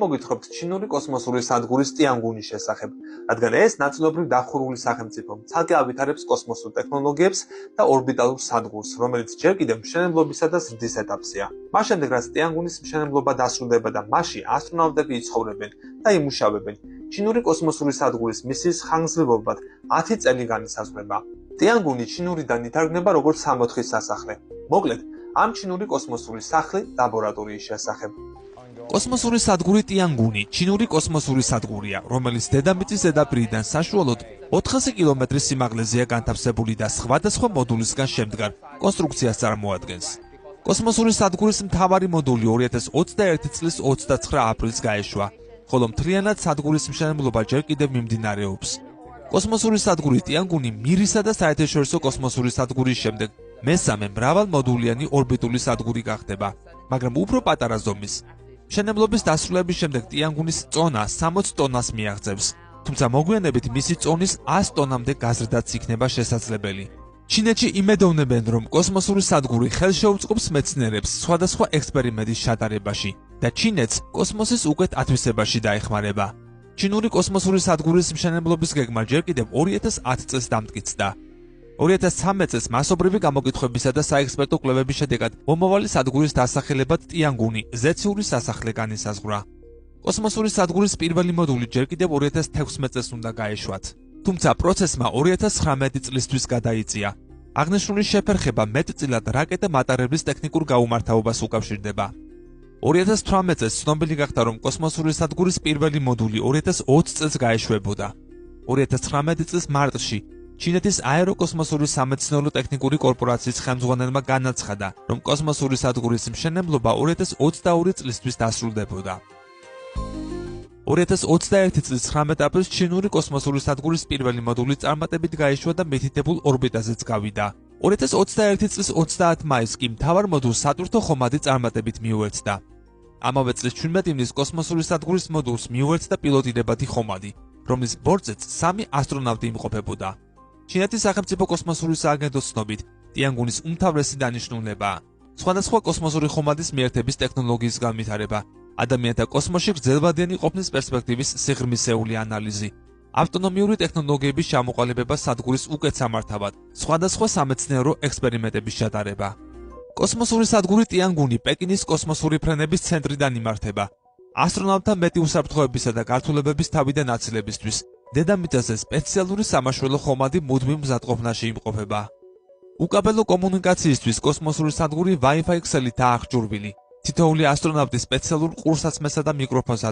მოგითხრობთ ჩინური კოსმოსური სადგურის ტიანგუნის შესახებ, რადგან ეს ნაწილობრივ დახურული სახელმწიფო ცალკე ავითარებს კოსმოსურ ტექნოლოგიებს და ორბიტალურ სადგურს, რომელიც ჯერ კიდევ მშენებლობისა და ზრდის ეტაპზეა. მას შემდეგ, რაც ტიანგუნის მშენებლობა დასრულდება და მასში ასტრონავტები იცხოვრებენ და იმუშავებენ, ჩინური კოსმოსური სადგურის მისიის ხანგრძლივობად 10 წელი განისაზღვრება. ტიანგუნი ჩინურიდან ითარგმნება როგორც 64 სასახლე. მოკლედ, ამ ჩინური კოსმოსური სახლი ლაბორატორიის შესახებ. კოსმოსური სადგური ტიანგუნი ჩინური კოსმოსური სადგურია, რომელიც დედამიწის ზედაპირიდან საშუალოდ 400 კილომეტრის სიმაღლეზეა განთავსებული და სხვადასხვა მოდულისგან შემდგარ კონსტრუქციას წარმოადგენს. კოსმოსური სადგურის მთავარი მოდული 2021 წლის 29 აპრილს გაეშვა, ხოლო მთლიანად სადგურის მშენებლობა ჯერ კიდევ მიმდინარეობს. კოსმოსური სადგური ტიანგუნი მირისა და საერთაშორისო კოსმოსური სადგურის შემდეგ მესამე მრავალმოდულიანი ორბიტული სადგური გახდება, მაგრამ უფრო პატარა ზომის. მშენებლობის დასრულების შემდეგ ტიანგუნის წონა 60 ტონას მიაღწევს, თუმცა მოგვიანებით მისი წონის 100 ტონამდე გაზრდაც იქნება შესაძლებელი. ჩინეთში იმედოვნებენ, რომ კოსმოსური სადგური ხელშეუწყობს მეცნიერებს სხვადასხვა ექსპერიმენტის ჩატარებაში და ჩინეთს კოსმოსის უკეთ ათვისებაში დაეხმარება. ჩინური კოსმოსური სადგურის მშენებლობის გეგმა ჯერ კიდევ 2010 წელს დამტკიცდა. 2013 წელს მასობრივი გამოკითხვებისა და საექსპერტო კვლევების შედეგად მომავალი სადგურის დასახელებად ტიანგუნი ზეციური სასახლე განისაზღვრა. კოსმოსური სადგურის პირველი მოდული ჯერ კიდევ 2016 წელს უნდა გაეშვათ. თუმცა პროცესმა 2019 წლისთვის გადაიწია. აღნიშნული შეფერხება მეტწილად რაკეტა მატარებლის ტექნიკურ გაუმართავობას უკავშირდება. 2018 წელს ცნობილი გახდა, რომ კოსმოსური სადგურის პირველი მოდული 2020 წელს გაეშვებოდა. 2019 წლის მარტში ჩინეთის აეროკოსმოსური სამეცნიერო ტექნიკური კორპორაციის ხელმძღვანელმა განაცხადა, რომ კოსმოსური სადგურის მშენებლობა 2022 წლისთვის დასრულდებოდა. 2021 წლის 19 აპრილს ჩინური კოსმოსური სადგურის პირველი მოდული წარმატებით გაეშვა და მითითებულ ორბიტაზეც გავიდა. 2021 წლის 30 მაისს კი მთავარ მოდულს სატვირთო ხომალდი წარმატებით მიუერთდა. ამავე წლის 17 ივნისს კოსმოსური სადგურის მოდულს მიუერთდა პილოტირებადი ხომალდი, რომლის ბორცეც 3 ასტრონავტი იმყოფებოდა. ჩინეთის სახელმწიფო კოსმოსური სააგენტოს ცნობით, ტიანგუნის უმთავრესი დანიშნულებაა სხვადასხვა კოსმოსური ხომალდის მიერთების ტექნოლოგიის განვითარება, ადამიანთა კოსმოსში გრძელვადიანი ყოფნის პერსპექტივის სიღრმისეული ანალიზი, ავტონომიური ტექნოლოგიების ჩამოყალიბება სადგურის უკეთ სამართავად, სხვადასხვა სამეცნიერო ექსპერიმენტების ჩატარება. კოსმოსური სადგური ტიანგუნი პეკინის კოსმოსური ფრენების ცენტრიდან იმართება. ასტრონავტთა მეტი უსაფრთხოებისა და გართულებების თავიდან აცილებისთვის დედამიწაზე სპეციალური სამაშველო ხომალდი მუდმივ მზადყოფნაში იმყოფება. უკაბელო კომუნიკაციისთვის კოსმოსური სადგური Wi-Fi ქსელითაა აღჭურვილი. თითოეული ასტრონავტი სპეციალურ ყურსაცმესა და მიკროფონს